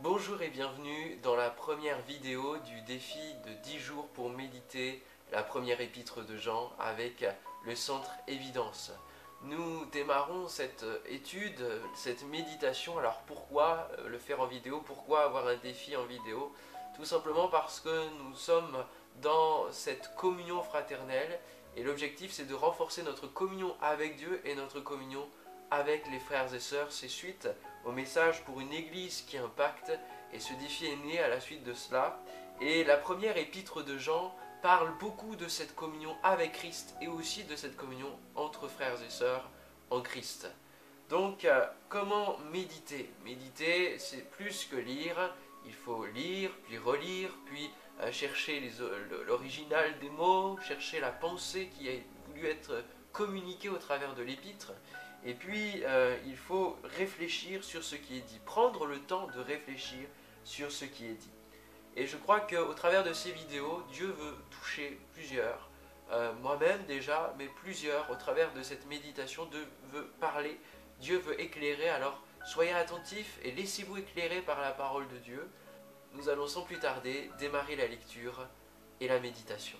Bonjour et bienvenue dans la première vidéo du défi de 10 jours pour méditer la première épître de Jean avec le centre Évidence. Nous démarrons cette étude, cette méditation. Alors pourquoi le faire en vidéo? Pourquoi avoir un défi en vidéo? Tout simplement parce que nous sommes dans cette communion fraternelle et l'objectif c'est de renforcer notre communion avec Dieu et notre communion avec les frères et sœurs. C'est suite au message pour une église qui impacte, et ce défi est né à la suite de cela. Et la première épître de Jean parle beaucoup de cette communion avec Christ et aussi de cette communion entre frères et sœurs en Christ. Donc, comment méditer? Méditer, c'est plus que lire. Il faut lire, puis relire, puis chercher l'original des mots, chercher la pensée qui a voulu être communiquée au travers de l'épître. Et puis, il faut réfléchir sur ce qui est dit, prendre le temps de réfléchir sur ce qui est dit. Et je crois qu'au travers de ces vidéos, Dieu veut toucher plusieurs, moi-même déjà, mais plusieurs, au travers de cette méditation, Dieu veut parler, Dieu veut éclairer. Alors, soyez attentifs et laissez-vous éclairer par la parole de Dieu. Nous allons sans plus tarder démarrer la lecture et la méditation.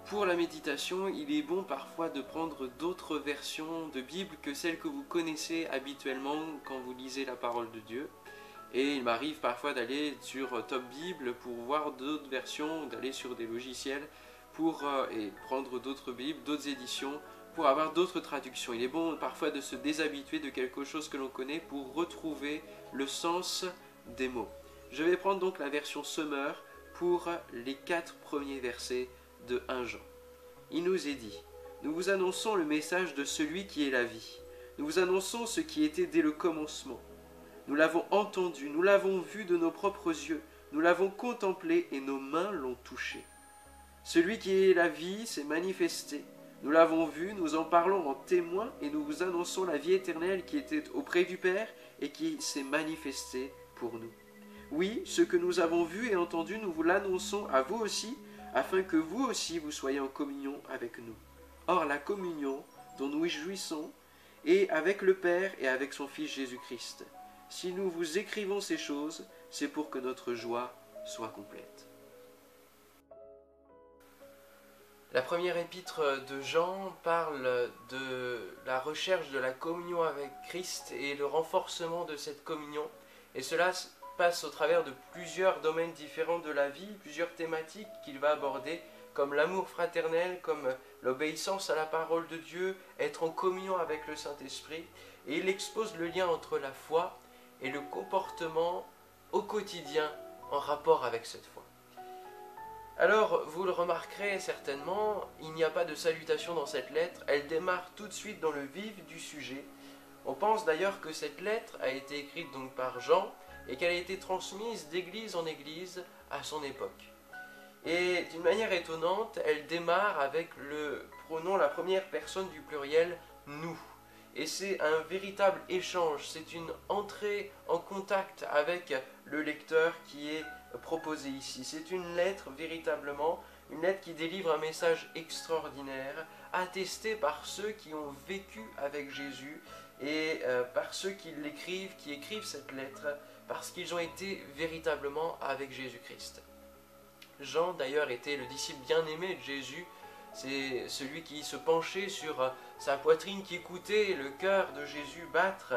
Pour la méditation, il est bon parfois de prendre d'autres versions de Bible que celles que vous connaissez habituellement quand vous lisez la parole de Dieu. Et il m'arrive parfois d'aller sur Top Bible pour voir d'autres versions, d'aller sur des logiciels et prendre d'autres Bibles, d'autres éditions, pour avoir d'autres traductions. Il est bon parfois de se déshabituer de quelque chose que l'on connaît pour retrouver le sens des mots. Je vais prendre donc la version Summer pour les 4 premiers versets de 1 Jean. Il nous est dit: nous vous annonçons le message de celui qui est la vie. Nous vous annonçons ce qui était dès le commencement. Nous l'avons entendu, nous l'avons vu de nos propres yeux, nous l'avons contemplé et nos mains l'ont touché. Celui qui est la vie s'est manifesté. Nous l'avons vu, nous en parlons en témoin et nous vous annonçons la vie éternelle qui était auprès du Père et qui s'est manifestée pour nous. Oui, ce que nous avons vu et entendu, nous vous l'annonçons à vous aussi, afin que vous aussi vous soyez en communion avec nous. Or, la communion dont nous jouissons est avec le Père et avec son Fils Jésus-Christ. Si nous vous écrivons ces choses, c'est pour que notre joie soit complète. La première épître de Jean parle de la recherche de la communion avec Christ et le renforcement de cette communion. Et cela passe au travers de plusieurs domaines différents de la vie, plusieurs thématiques qu'il va aborder, comme l'amour fraternel, comme l'obéissance à la parole de Dieu, être en communion avec le Saint-Esprit. Et il expose le lien entre la foi et le comportement au quotidien en rapport avec cette foi. Alors, vous le remarquerez certainement, il n'y a pas de salutation dans cette lettre, elle démarre tout de suite dans le vif du sujet. On pense d'ailleurs que cette lettre a été écrite donc par Jean et qu'elle a été transmise d'église en église à son époque. Et d'une manière étonnante, elle démarre avec le pronom, la première personne du pluriel « nous ». Et c'est un véritable échange, c'est une entrée en contact avec le lecteur qui est proposée ici. C'est une lettre véritablement, une lettre qui délivre un message extraordinaire, attesté par ceux qui ont vécu avec Jésus et par ceux qui l'écrivent, qui écrivent cette lettre, parce qu'ils ont été véritablement avec Jésus-Christ. Jean d'ailleurs était le disciple bien-aimé de Jésus. C'est celui qui se penchait sur sa poitrine, qui écoutait le cœur de Jésus battre.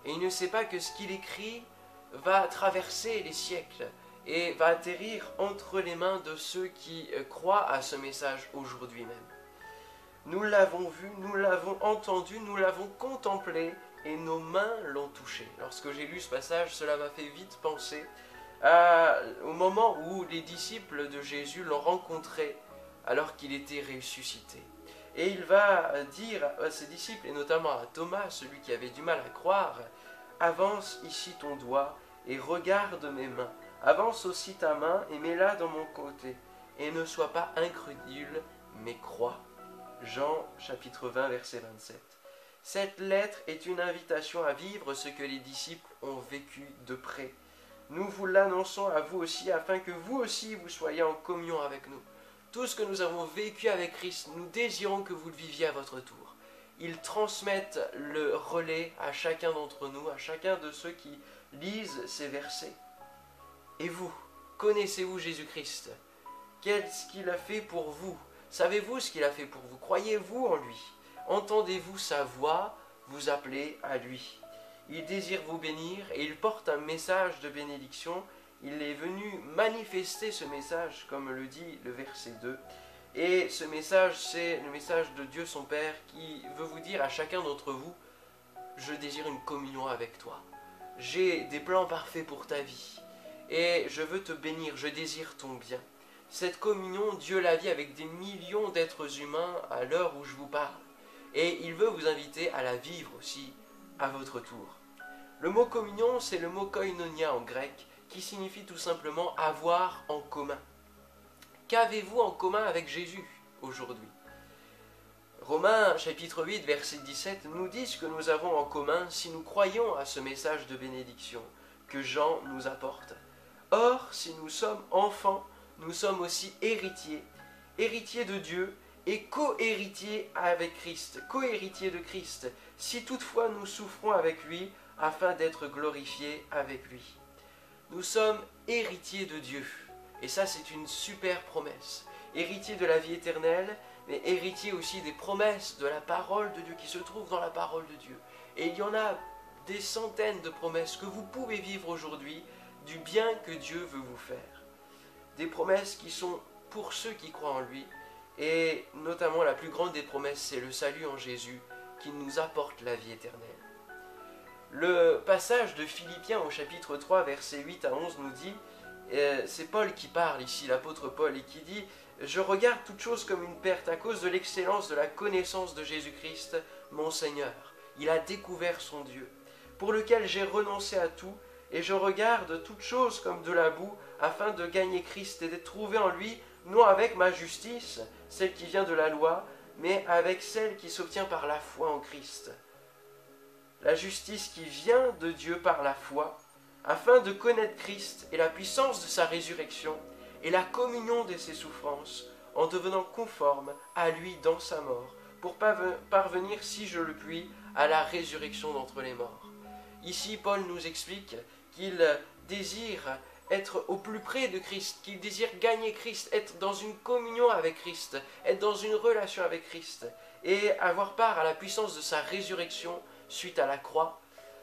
Et il ne sait pas que ce qu'il écrit va traverser les siècles et va atterrir entre les mains de ceux qui croient à ce message aujourd'hui même. Nous l'avons vu, nous l'avons entendu, nous l'avons contemplé et nos mains l'ont touché. Lorsque j'ai lu ce passage, cela m'a fait vite penser au moment où les disciples de Jésus l'ont rencontré alors qu'il était ressuscité. Et il va dire à ses disciples, et notamment à Thomas, celui qui avait du mal à croire: « Avance ici ton doigt et regarde mes mains. Avance aussi ta main et mets-la dans mon côté. Et ne sois pas incrédule, mais crois. » Jean chapitre 20, verset 27. Cette lettre est une invitation à vivre ce que les disciples ont vécu de près. Nous vous l'annonçons à vous aussi, afin que vous aussi vous soyez en communion avec nous. Tout ce que nous avons vécu avec Christ, nous désirons que vous le viviez à votre tour. Ils transmettent le relais à chacun d'entre nous, à chacun de ceux qui lisent ces versets. Et vous, connaissez-vous Jésus-Christ? Qu'est-ce qu'il a fait pour vous? Savez-vous ce qu'il a fait pour vous? Croyez-vous en lui? Entendez-vous sa voix vous appeler à lui? Il désire vous bénir et il porte un message de bénédiction. Il est venu manifester ce message, comme le dit le verset 2. Et ce message, c'est le message de Dieu son Père qui veut vous dire à chacun d'entre vous: je désire une communion avec toi. J'ai des plans parfaits pour ta vie. Et je veux te bénir, je désire ton bien. Cette communion, Dieu la vit avec des millions d'êtres humains à l'heure où je vous parle. Et il veut vous inviter à la vivre aussi à votre tour. Le mot communion, c'est le mot koinonia en grec, qui signifie tout simplement avoir en commun. Qu'avez-vous en commun avec Jésus aujourd'hui? Romains chapitre 8 verset 17 nous dit ce que nous avons en commun si nous croyons à ce message de bénédiction que Jean nous apporte. Or, si nous sommes enfants, nous sommes aussi héritiers, héritiers de Dieu et co-héritiers avec Christ, co-héritiers de Christ, si toutefois nous souffrons avec lui afin d'être glorifiés avec lui. Nous sommes héritiers de Dieu, et ça c'est une super promesse. Héritiers de la vie éternelle, mais héritiers aussi des promesses de la parole de Dieu qui se trouvent dans la parole de Dieu. Et il y en a des centaines de promesses que vous pouvez vivre aujourd'hui du bien que Dieu veut vous faire. Des promesses qui sont pour ceux qui croient en lui, et notamment la plus grande des promesses, c'est le salut en Jésus qui nous apporte la vie éternelle. Le passage de Philippiens au chapitre 3, versets 8 à 11 nous dit, c'est Paul qui parle ici, l'apôtre Paul, et qui dit « Je regarde toute chose comme une perte à cause de l'excellence de la connaissance de Jésus-Christ, mon Seigneur. Il a découvert son Dieu, pour lequel j'ai renoncé à tout, et je regarde toute chose comme de la boue, afin de gagner Christ et d'être trouvé en lui, non avec ma justice, celle qui vient de la loi, mais avec celle qui s'obtient par la foi en Christ. La justice qui vient de Dieu par la foi, afin de connaître Christ et la puissance de sa résurrection et la communion de ses souffrances, en devenant conforme à lui dans sa mort, pour parvenir, si je le puis, à la résurrection d'entre les morts. » Ici, Paul nous explique qu'il désire être au plus près de Christ, qu'il désire gagner Christ, être dans une communion avec Christ, être dans une relation avec Christ, et avoir part à la puissance de sa résurrection suite à la croix,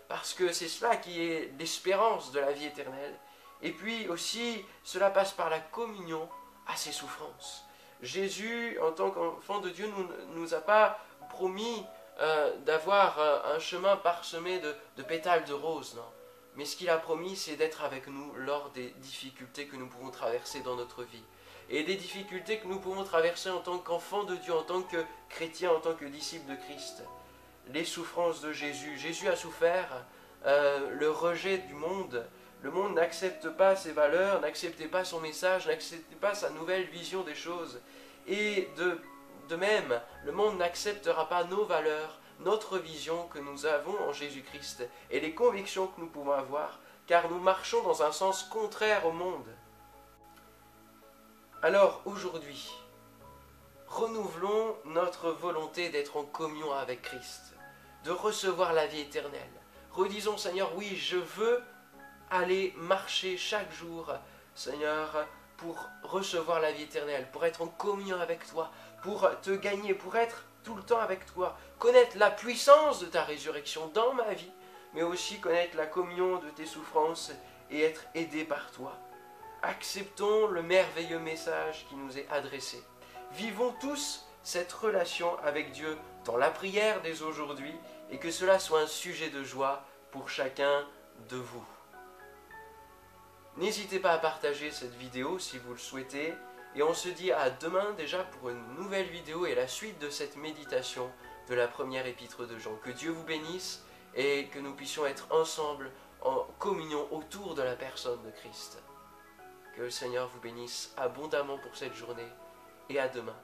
parce que c'est cela qui est l'espérance de la vie éternelle. Et puis aussi, cela passe par la communion à ses souffrances. Jésus, en tant qu'enfant de Dieu, ne nous a pas promis d'avoir un chemin parsemé de pétales de roses, non. Mais ce qu'il a promis, c'est d'être avec nous lors des difficultés que nous pouvons traverser dans notre vie. Et des difficultés que nous pouvons traverser en tant qu'enfants de Dieu, en tant que chrétiens, en tant que disciples de Christ. Les souffrances de Jésus. Jésus a souffert le rejet du monde. Le monde n'accepte pas ses valeurs, n'acceptait pas son message, n'acceptait pas sa nouvelle vision des choses. Et de même, le monde n'acceptera pas nos valeurs, notre vision que nous avons en Jésus-Christ et les convictions que nous pouvons avoir, car nous marchons dans un sens contraire au monde. Alors aujourd'hui, renouvelons notre volonté d'être en communion avec Christ, de recevoir la vie éternelle. Redisons, Seigneur, oui, je veux aller marcher chaque jour, Seigneur, pour recevoir la vie éternelle, pour être en communion avec toi, pour te gagner, pour être tout le temps avec toi, connaître la puissance de ta résurrection dans ma vie, mais aussi connaître la communion de tes souffrances et être aidé par toi. Acceptons le merveilleux message qui nous est adressé. Vivons tous cette relation avec Dieu dans la prière dès aujourd'hui et que cela soit un sujet de joie pour chacun de vous. N'hésitez pas à partager cette vidéo si vous le souhaitez. Et on se dit à demain déjà pour une nouvelle vidéo et la suite de cette méditation de la première épître de Jean. Que Dieu vous bénisse et que nous puissions être ensemble en communion autour de la personne de Christ. Que le Seigneur vous bénisse abondamment pour cette journée et à demain.